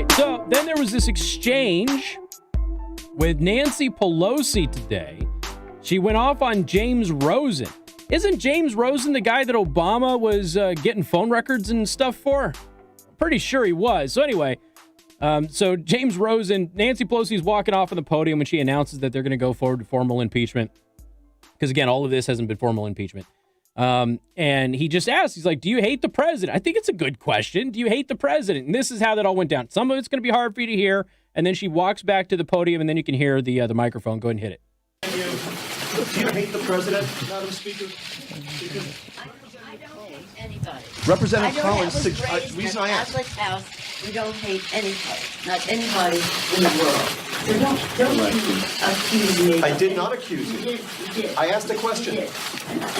right, so then there was this exchange with Nancy Pelosi today. She went off on James Rosen. Isn't James Rosen the guy that Obama was getting phone records and stuff for? I'm pretty sure he was. So anyway, so James Rosen, Nancy Pelosi's walking off on the podium when she announces that they're going to go forward to formal impeachment. Because again, all of this hasn't been formal impeachment. And he just asked, he's like, do you hate the president? I think it's a good question. Do you hate the president? And this is how that all went down. Some of it's going to be hard for you to hear. And then she walks back to the podium, and then you can hear the microphone. Go ahead and hit it. Do you hate the president, Madam Speaker? I don't hate anybody. Representative Collins, reason I asked. House, we don't hate anybody, not anybody in the world. So don't accuse me. I did not accuse you. You did. I asked a question.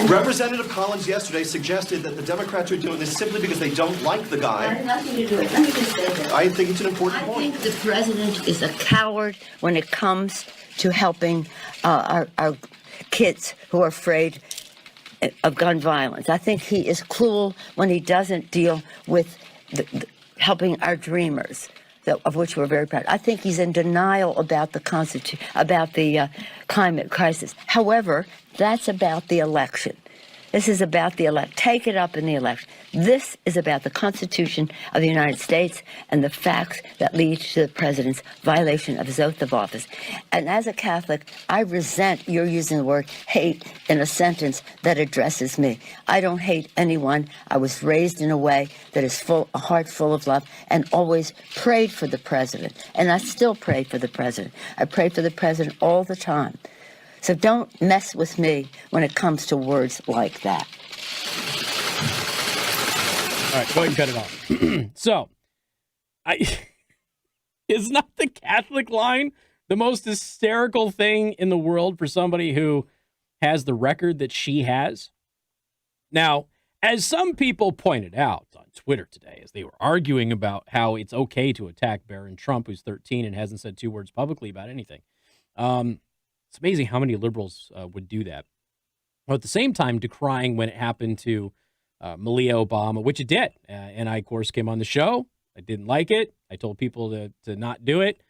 Representative Collins yesterday suggested that the Democrats are doing this simply because they don't like the I guy. have nothing to do with it. Let me just say that. I think it's an important I point. think the president is a coward when it comes to helping our kids who are afraid of gun violence. I think he is cruel when he doesn't deal with helping our dreamers, of which we're very proud. I think he's in denial about the climate crisis. However, that's about the election. This is about the election. Take it up in the election. This is about the Constitution of the United States and the facts that lead to the president's violation of his oath of office. And as a Catholic, I resent your using the word hate in a sentence that addresses me. I don't hate anyone. I was raised in a way that is a heart full of love, and always prayed for the president. And I still pray for the president. I pray for the president all the time. So don't mess with me when it comes to words like that. All right, go ahead and cut it off. So, is not the Catholic line the most hysterical thing in the world for somebody who has the record that she has? Now, as some people pointed out on Twitter today, as they were arguing about how it's okay to attack Barron Trump, who's 13 and hasn't said 2 words publicly about anything, it's amazing how many liberals would do that. While at the same time decrying when it happened to Malia Obama, which it did. And I, of course, came on the show. I didn't like it. I told people to not do it.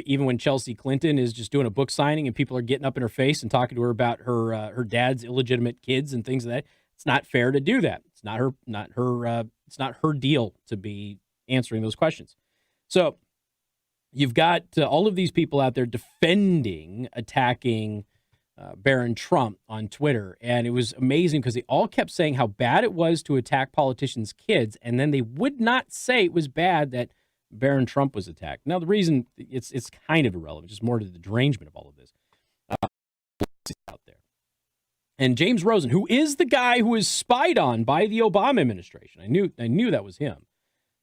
Even when Chelsea Clinton is just doing a book signing and people are getting up in her face and talking to her about her dad's illegitimate kids and things like that, it's not fair to do that. It's not her deal to be answering those questions. So you've got all of these people out there defending, attacking Barron Trump on Twitter. And it was amazing because they all kept saying how bad it was to attack politicians' kids. And then they would not say it was bad that Barron Trump was attacked. Now, the reason it's kind of irrelevant, just more to the derangement of all of this out there. And James Rosen, who is the guy who is spied on by the Obama administration. I knew that was him.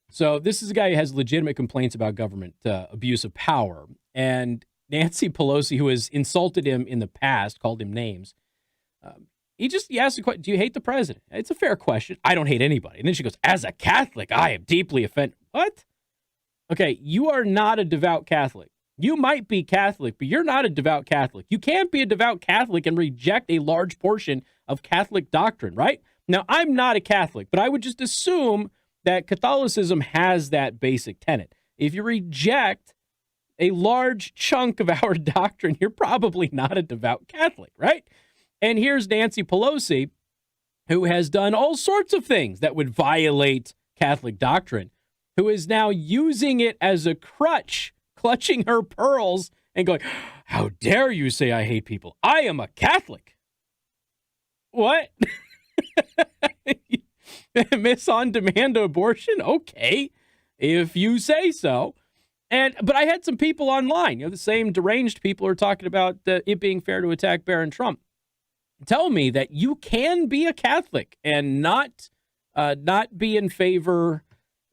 So this is a guy who has legitimate complaints about government abuse of power. And Nancy Pelosi, who has insulted him in the past, called him names, he asked the question, do you hate the president? It's a fair question. I don't hate anybody. And then she goes, as a Catholic, I am deeply offended. What? Okay, you are not a devout Catholic. You might be Catholic, but you're not a devout Catholic. You can't be a devout Catholic and reject a large portion of Catholic doctrine, right? Now, I'm not a Catholic, but I would just assume that Catholicism has that basic tenet. If you reject a large chunk of our doctrine, you're probably not a devout Catholic, right? And here's Nancy Pelosi, who has done all sorts of things that would violate Catholic doctrine, who is now using it as a crutch, clutching her pearls and going, how dare you say I hate people? I am a Catholic. What? Miss on-demand abortion? Okay, if you say so. But I had some people online, the same deranged people are talking about it being fair to attack Barron Trump. Tell me that you can be a Catholic and not be in favor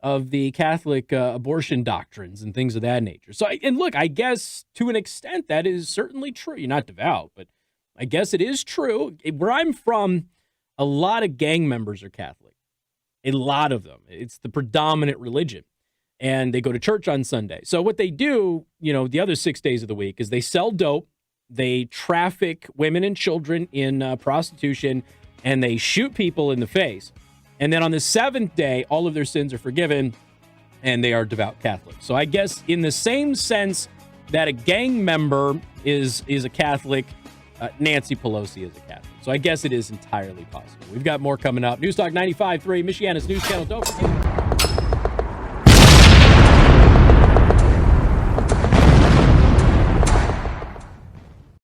of the Catholic abortion doctrines and things of that nature. So, look, I guess to an extent that is certainly true. You're not devout, but I guess it is true. Where I'm from, a lot of gang members are Catholic. A lot of them. It's the predominant religion. And they go to church on Sunday. So what they do, the other 6 days of the week is they sell dope, they traffic women and children in prostitution, and they shoot people in the face. And then on the 7th day, all of their sins are forgiven, and they are devout Catholics. So I guess in the same sense that a gang member is a Catholic, Nancy Pelosi is a Catholic. So I guess it is entirely possible. We've got more coming up. Newstalk 95.3, Michiana's news channel. Don't forget.